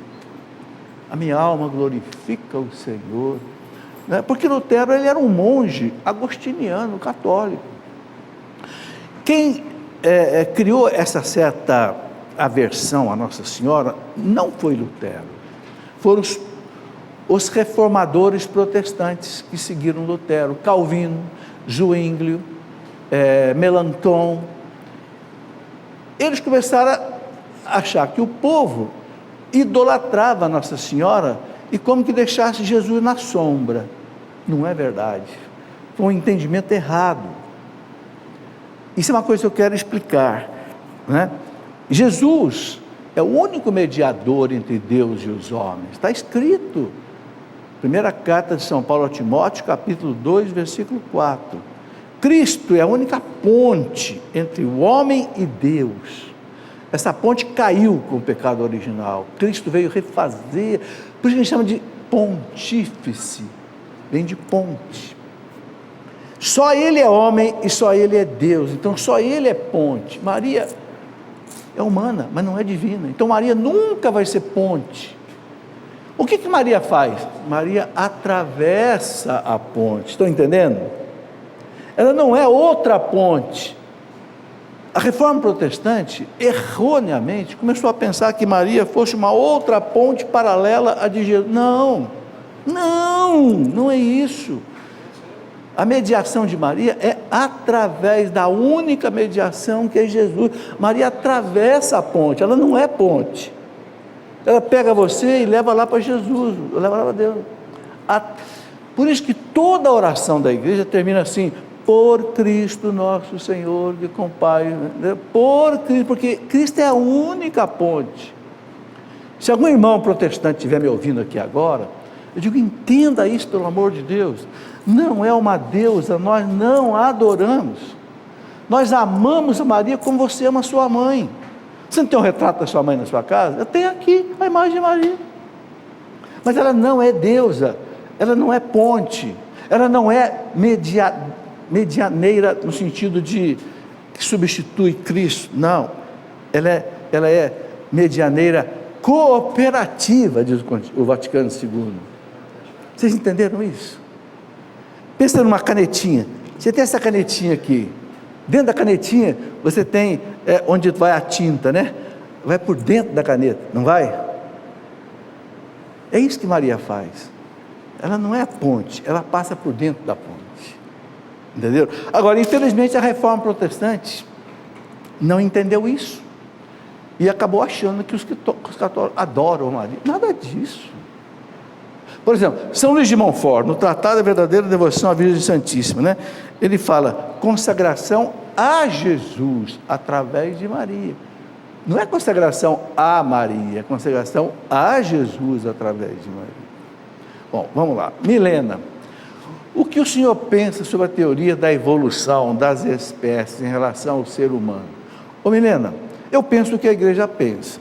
A minha alma glorifica o Senhor, né? Porque Lutero ele era um monge agostiniano, católico. Quem criou essa certa aversão à Nossa Senhora não foi Lutero, foram os reformadores protestantes que seguiram Lutero, Calvino, Zwinglio, Melanchthon. Eles começaram a achar que o povo idolatrava a Nossa Senhora e como que deixasse Jesus na sombra. Não é verdade, foi um entendimento errado. Isso é uma coisa que eu quero explicar, né? Jesus é o único mediador entre Deus e os homens, está escrito, primeira carta de São Paulo a Timóteo, capítulo 2, versículo 4, Cristo é a única ponte entre o homem e Deus. Essa ponte caiu com o pecado original, Cristo veio refazer, por isso que a gente chama de pontífice, vem de ponte. Só ele é homem e só ele é Deus, então só ele é ponte. Maria é humana, mas não é divina, então Maria nunca vai ser ponte. O que Maria faz? Maria atravessa a ponte, estão entendendo? Ela não é outra ponte. A reforma protestante, erroneamente, começou a pensar que Maria fosse uma outra ponte paralela à de Jesus. Não é isso. A mediação de Maria é através da única mediação que é Jesus. Maria atravessa a ponte, ela não é ponte. Ela pega você e leva lá para Jesus, leva lá para Deus. Por isso que toda a oração da igreja termina assim: por Cristo nosso Senhor, que com o Pai, por Cristo, porque Cristo é a única ponte. Se algum irmão protestante estiver me ouvindo aqui agora, eu digo, entenda isso pelo amor de Deus, não é uma deusa, nós não a adoramos, nós amamos a Maria como você ama a sua mãe. Você não tem um retrato da sua mãe na sua casa? Eu tenho aqui a imagem de Maria, mas ela não é deusa, ela não é ponte, ela não é medianeira no sentido de que substitui Cristo, não, ela é medianeira cooperativa, diz o Vaticano II. Vocês entenderam isso? Pensa numa canetinha, você tem essa canetinha aqui, dentro da canetinha você tem onde vai a tinta, né? Vai por dentro da caneta, não vai? É isso que Maria faz, ela não é a ponte, ela passa por dentro da ponte, entendeu? Agora, infelizmente, a reforma protestante não entendeu isso, e acabou achando que os católicos adoram Maria. Nada disso. Por exemplo, São Luís de Montfort, no Tratado da Verdadeira Devoção à Virgem Santíssima, né? Ele fala, consagração a Jesus, através de Maria. Não é consagração a Maria, é consagração a Jesus, através de Maria. Bom, vamos lá. Milena, o que o senhor pensa sobre a teoria da evolução das espécies em relação ao ser humano? Ô Milena, eu penso o que a igreja pensa.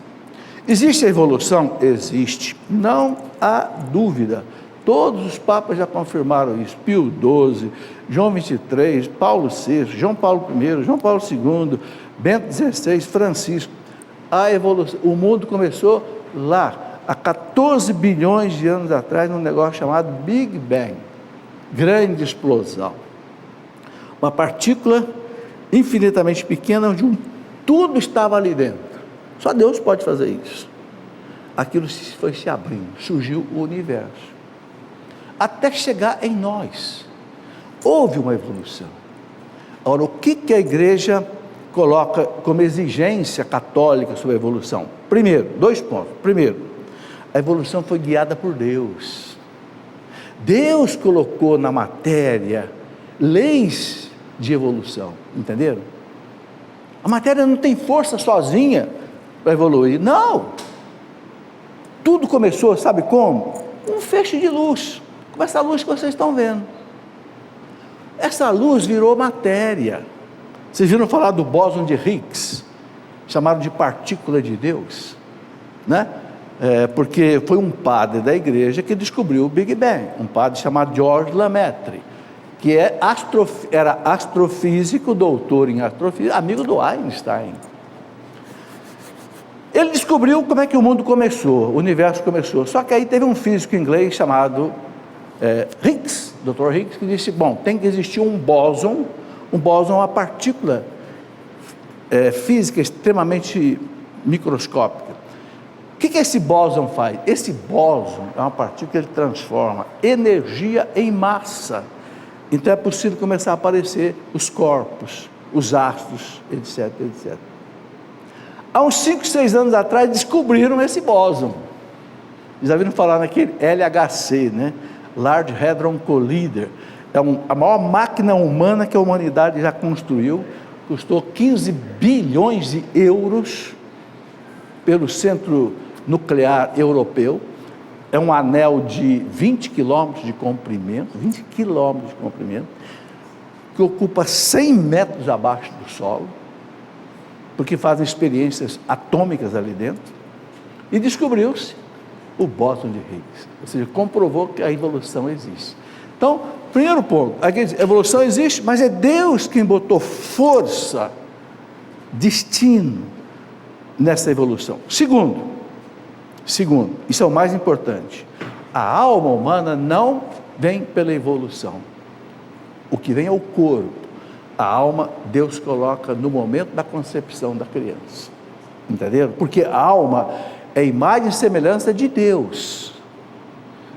Existe a evolução? Existe, não há dúvida, todos os papas já confirmaram isso, Pio XII, João XXIII, Paulo VI, João Paulo I, João Paulo II, Bento XVI, Francisco, a evolução, o mundo começou lá, há 14 bilhões de anos atrás, num negócio chamado Big Bang, grande explosão, uma partícula infinitamente pequena, onde um tudo estava ali dentro. Só Deus pode fazer isso. Aquilo foi se abrindo, surgiu o universo, até chegar em nós. Houve uma evolução. Agora, o que a igreja coloca como exigência católica sobre a evolução? Primeiro, 2 pontos. Primeiro, a evolução foi guiada por Deus. Deus colocou na matéria leis de evolução, entenderam? A matéria não tem força sozinha para evoluir, não. Tudo começou, sabe como? Um feixe de luz, como essa luz que vocês estão vendo. Essa luz virou matéria. Vocês viram falar do bóson de Higgs, chamado de partícula de Deus, né? Porque foi um padre da igreja que descobriu o Big Bang, um padre chamado George Lemaitre, que era astrofísico, doutor em astrofísica, amigo do Einstein. Ele descobriu como é que o mundo começou, o universo começou. Só que aí teve um físico inglês chamado Higgs, Dr. Higgs, que disse, bom, tem que existir um bóson é uma partícula física extremamente microscópica. O que esse bóson faz? Esse bóson é uma partícula que ele transforma energia em massa. Então é possível começar a aparecer os corpos, os astros, etc, etc. Há uns 5, 6 anos atrás descobriram esse bóson. Já viram falar naquele LHC, né? Large Hadron Collider. É a maior máquina humana que a humanidade já construiu. Custou 15 bilhões de euros pelo Centro Nuclear Europeu. É um anel de 20 quilômetros de comprimento, que ocupa 100 metros abaixo do solo, porque fazem experiências atômicas ali dentro, e descobriu-se o bóson de Higgs, ou seja, comprovou que a evolução existe. Então, primeiro ponto, a evolução existe, mas é Deus quem botou força, destino nessa evolução. Segundo, isso é o mais importante, a alma humana não vem pela evolução, o que vem é o corpo. A alma Deus coloca no momento da concepção da criança, entenderam? Porque a alma é imagem e semelhança de Deus.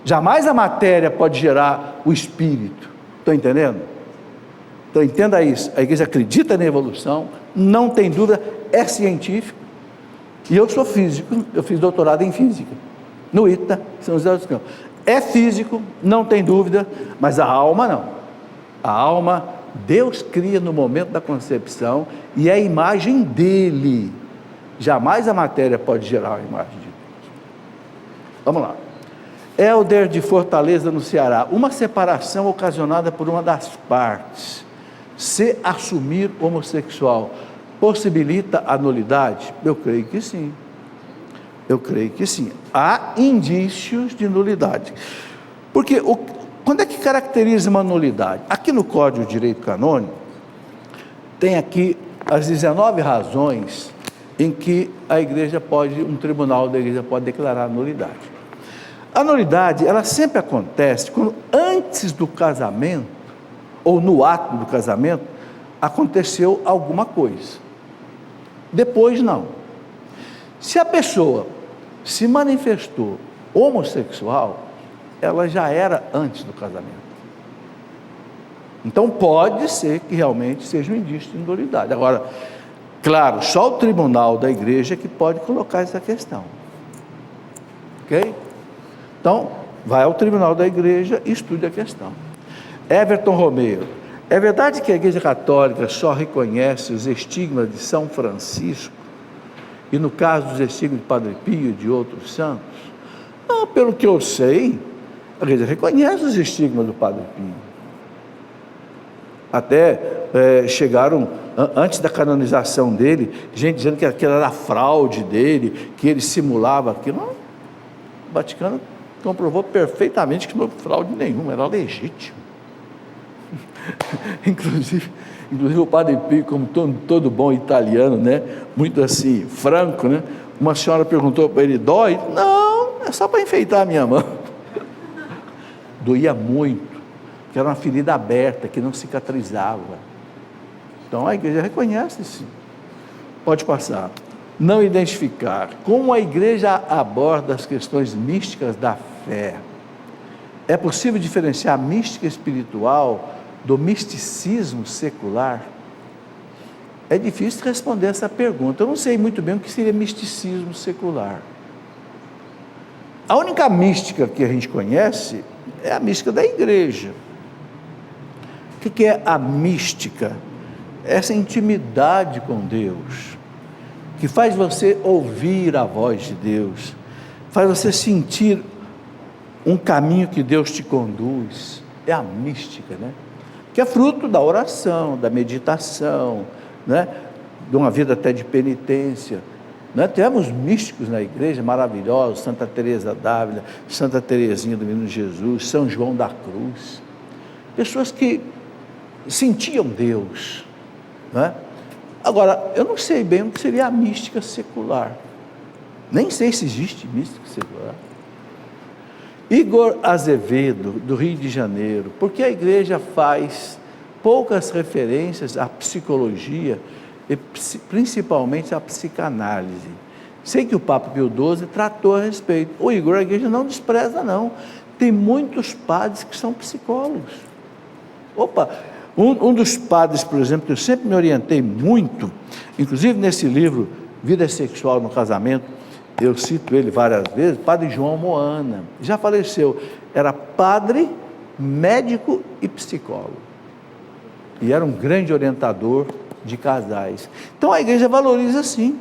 Jamais a matéria pode gerar o espírito. Estão entendendo? Então entenda isso, a igreja acredita na evolução, não tem dúvida, é científico. E eu sou físico, eu fiz doutorado em física no ITA, São José dos Campos. É físico, não tem dúvida, mas a alma não. A alma Deus cria no momento da concepção e é a imagem dele. Jamais a matéria pode gerar a imagem de Deus. Vamos lá. Helder de Fortaleza, no Ceará. Uma separação ocasionada por uma das partes, se assumir homossexual, possibilita a nulidade? Eu creio que sim. Há indícios de nulidade. Porque quando é que caracteriza uma nulidade? Aqui no Código de Direito Canônico, tem aqui as 19 razões em que um tribunal da igreja pode declarar a nulidade. A nulidade, ela sempre acontece quando antes do casamento, ou no ato do casamento, aconteceu alguma coisa. Depois não. Se a pessoa se manifestou homossexual, ela já era antes do casamento. Então pode ser que realmente seja um indício de nulidade. Agora, claro, só o tribunal da igreja que pode colocar essa questão. Ok? Então, vai ao tribunal da igreja e estude a questão. Everton Romero. É verdade que a igreja católica só reconhece os estigmas de São Francisco e no caso dos estigmas de Padre Pio e de outros santos? Não, pelo que eu sei, a igreja reconhece os estigmas do Padre Pio. Até chegaram, antes da canonização dele, gente dizendo que aquilo era fraude dele, que ele simulava aquilo. Não, o Vaticano comprovou perfeitamente que não houve fraude nenhuma, era legítimo. Inclusive o Padre Pio, como todo bom italiano, né, muito assim, franco, né, uma senhora perguntou para ele, dói? Não, é só para enfeitar a minha mão. Doía muito, porque era uma ferida aberta, que não cicatrizava. Então a igreja reconhece sim. Pode passar. Não identificar. Como a igreja aborda as questões místicas da fé? É possível diferenciar a mística espiritual do misticismo secular? É difícil responder essa pergunta. Eu não sei muito bem o que seria misticismo secular. A única mística que a gente conhece é a mística da igreja. O que é a mística? Essa intimidade com Deus, que faz você ouvir a voz de Deus, faz você sentir um caminho que Deus te conduz. É a mística, né? Que é fruto da oração, da meditação, né? De uma vida até de penitência. Né? Temos místicos na igreja maravilhosos, Santa Teresa d'Ávila, Santa Teresinha do Menino Jesus, São João da Cruz, pessoas que sentiam Deus, né? Agora, eu não sei bem o que seria a mística secular, nem sei se existe mística secular. Igor Azevedo, do Rio de Janeiro, por que a igreja faz poucas referências à psicologia e principalmente à psicanálise? Sei que o Papa Pio XII tratou a respeito. O Igor, a igreja não despreza não, tem muitos padres que são psicólogos. Um dos padres, por exemplo, que eu sempre me orientei muito, inclusive nesse livro, Vida Sexual no Casamento, eu cito ele várias vezes, Padre João Moana, já faleceu, era padre, médico e psicólogo, e era um grande orientador de casais. Então a igreja valoriza sim,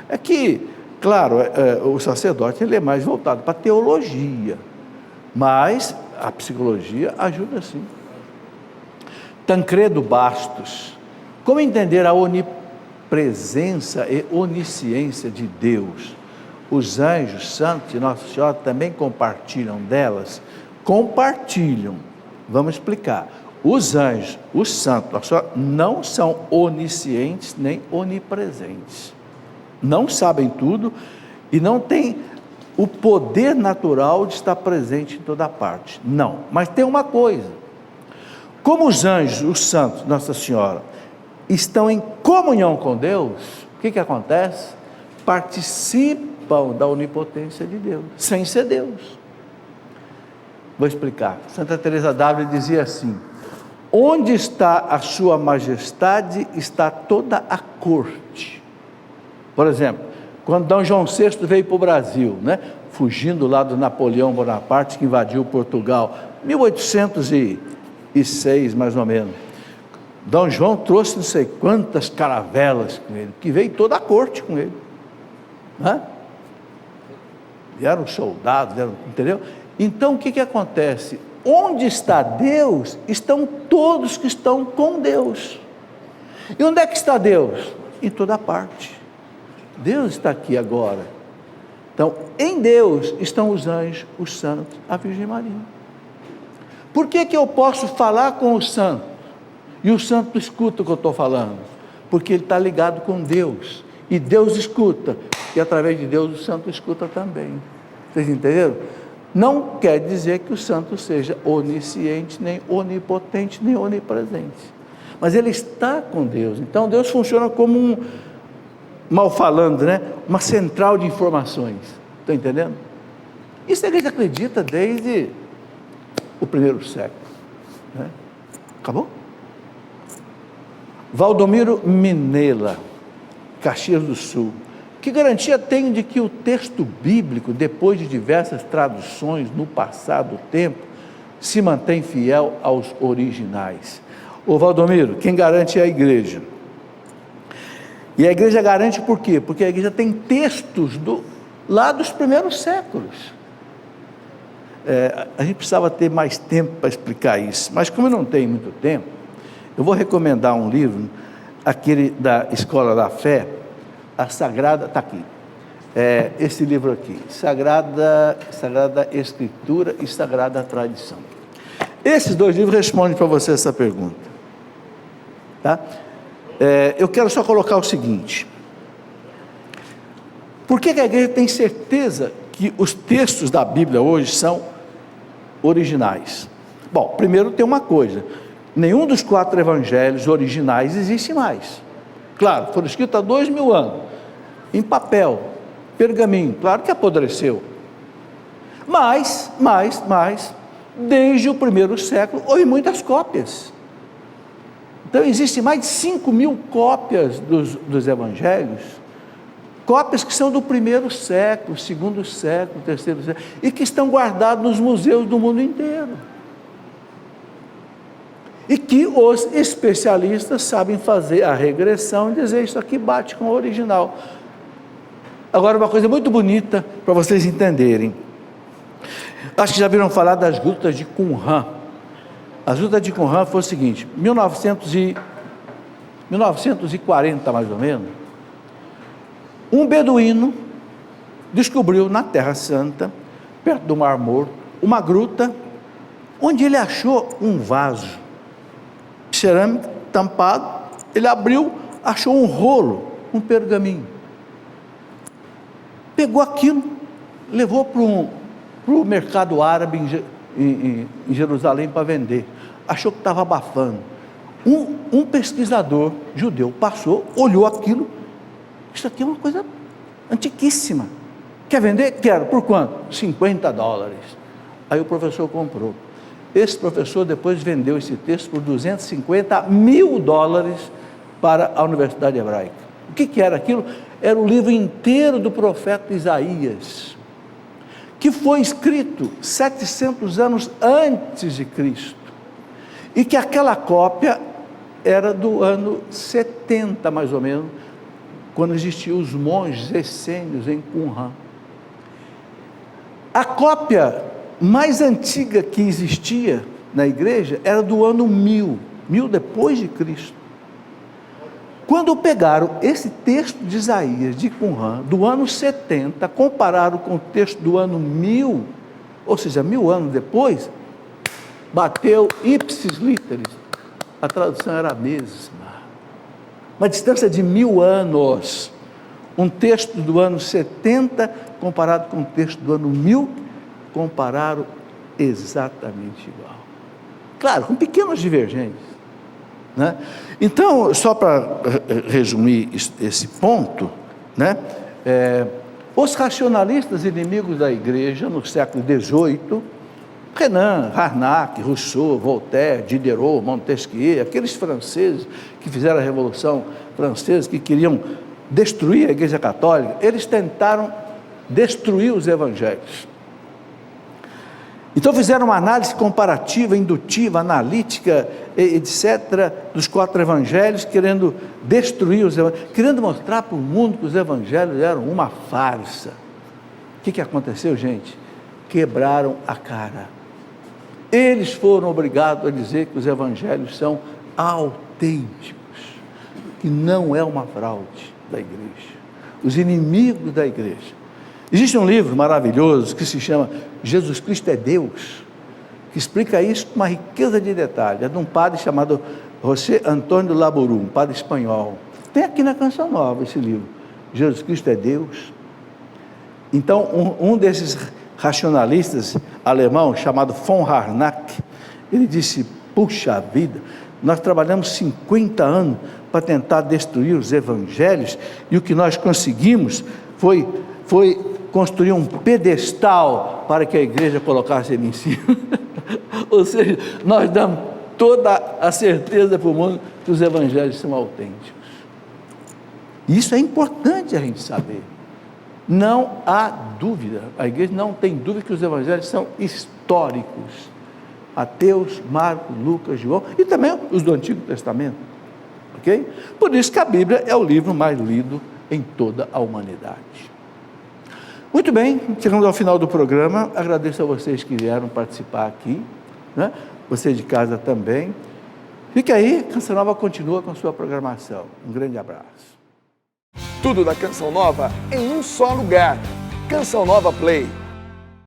é que, claro, o sacerdote ele é mais voltado para a teologia, mas a psicologia ajuda sim. Tancredo Bastos, como entender a onipresença e onisciência de Deus? Os anjos santos e Nossa Senhora também compartilham delas? Compartilham, vamos explicar. Os anjos, os santos, Nossa Senhora, não são oniscientes nem onipresentes, não sabem tudo e não têm o poder natural de estar presente em toda parte, não, mas tem uma coisa: como os anjos, os santos, Nossa Senhora, estão em comunhão com Deus, o que acontece? Participam da onipotência de Deus, sem ser Deus. Vou explicar. Santa Teresa d'Ávila dizia assim: onde está a sua majestade, está toda a corte. Por exemplo, quando D. João VI veio para o Brasil, né, fugindo lá do Napoleão Bonaparte, que invadiu Portugal, 1806 mais ou menos, D. João trouxe não sei quantas caravelas com ele, que veio toda a corte com ele, né? Vieram soldados, entendeu? Então o que acontece? Onde está Deus, estão todos que estão com Deus. E onde é que está Deus? Em toda parte. Deus está aqui agora. Então, em Deus estão os anjos, os santos, a Virgem Maria. Por que eu posso falar com o santo e o santo escuta o que eu estou falando? Porque ele está ligado com Deus, e Deus escuta, e através de Deus o santo escuta também. Vocês entenderam? Não quer dizer que o santo seja onisciente, nem onipotente, nem onipresente, mas ele está com Deus. Então Deus funciona como mal falando, né? Uma central de informações. Estão entendendo? Isso a igreja acredita desde o primeiro século, né? Acabou? Valdomiro Minella, Caxias do Sul: que garantia tem de que o texto bíblico, depois de diversas traduções no passado tempo, se mantém fiel aos originais? Ô Valdomiro, quem garante é a igreja. E a igreja garante por quê? Porque a igreja tem textos lá dos primeiros séculos. A gente precisava ter mais tempo para explicar isso, mas como eu não tenho muito tempo, eu vou recomendar um livro, aquele da Escola da Fé, a Sagrada, está aqui, esse livro aqui, Sagrada Escritura e Sagrada Tradição. Esses dois livros respondem para você essa pergunta, tá? Eu quero só colocar o seguinte: por que a igreja tem certeza que os textos da Bíblia hoje são originais? Bom, primeiro tem uma coisa: nenhum dos 4 evangelhos originais existe mais. Claro, foram escritos há 2000 anos, em papel, pergaminho, claro que apodreceu. Mas, desde o primeiro século, houve muitas cópias. Então, existem mais de 5.000 cópias dos evangelhos, cópias que são do primeiro século, segundo século, terceiro século, e que estão guardadas nos museus do mundo inteiro. E que os especialistas sabem fazer a regressão e dizer isso aqui bate com o original. Agora, uma coisa muito bonita para vocês entenderem. Acho que já viram falar das grutas de Qumran. As grutas de Qumran foi o seguinte: 1940 mais ou menos, um beduíno descobriu na Terra Santa, perto do Mar Morto, uma gruta onde ele achou um vaso cerâmico tampado. Ele abriu, achou um rolo, um pergaminho. Pegou aquilo, levou para o mercado árabe em Jerusalém para vender. Achou que estava abafando. Um pesquisador judeu passou, olhou aquilo. Isso aqui é uma coisa antiquíssima. Quer vender? Quero. Por quanto? $50. Aí o professor comprou. Esse professor depois vendeu esse texto por $250 mil para a Universidade Hebraica. O que era aquilo? Era o livro inteiro do profeta Isaías, que foi escrito 700 anos antes de Cristo, e que aquela cópia era do ano 70, mais ou menos, quando existiam os monges essênios em Qumran. A cópia mais antiga que existia na igreja era do ano 1000 depois de Cristo. Quando pegaram esse texto de Isaías, de Qumran, do ano 70, compararam com o texto do ano 1000, ou seja, 1000 anos depois, bateu ipsis literis, a tradução era a mesma. Uma distância de 1000 anos. Um texto do ano 70 comparado com o texto do ano 1000, compararam exatamente igual. Claro, com pequenas divergências, né? Então, só para resumir esse ponto, né? Os racionalistas inimigos da igreja no século XVIII, Renan, Carnap, Rousseau, Voltaire, Diderot, Montesquieu, aqueles franceses que fizeram a Revolução Francesa, que queriam destruir a Igreja Católica, eles tentaram destruir os evangelhos. Então fizeram uma análise comparativa, indutiva, analítica, etc., dos 4 evangelhos, querendo destruir os evangelhos, querendo mostrar para o mundo que os evangelhos eram uma farsa. O que aconteceu, gente? Quebraram a cara. Eles foram obrigados a dizer que os evangelhos são autênticos, que não é uma fraude da igreja. Os inimigos da igreja. Existe um livro maravilhoso que se chama Jesus Cristo é Deus, que explica isso com uma riqueza de detalhes. É de um padre chamado José Antônio Labourou, um padre espanhol. Tem aqui na Canção Nova esse livro, Jesus Cristo é Deus. Então, um desses racionalistas alemão, chamado von Harnack, ele disse: puxa vida, nós trabalhamos 50 anos para tentar destruir os evangelhos, e o que nós conseguimos foi construir um pedestal para que a igreja colocasse ele em cima. Ou seja, nós damos toda a certeza para o mundo que os evangelhos são autênticos. Isso é importante a gente saber. Não há dúvida, a igreja não tem dúvida que os evangelhos são históricos. Mateus, Marcos, Lucas, João e também os do Antigo Testamento. Ok? Por isso que a Bíblia é o livro mais lido em toda a humanidade. Muito bem, chegamos ao final do programa. Agradeço a vocês que vieram participar aqui, né? Você de casa também. Fique aí, Canção Nova continua com sua programação. Um grande abraço. Tudo da Canção Nova em um só lugar. Canção Nova Play.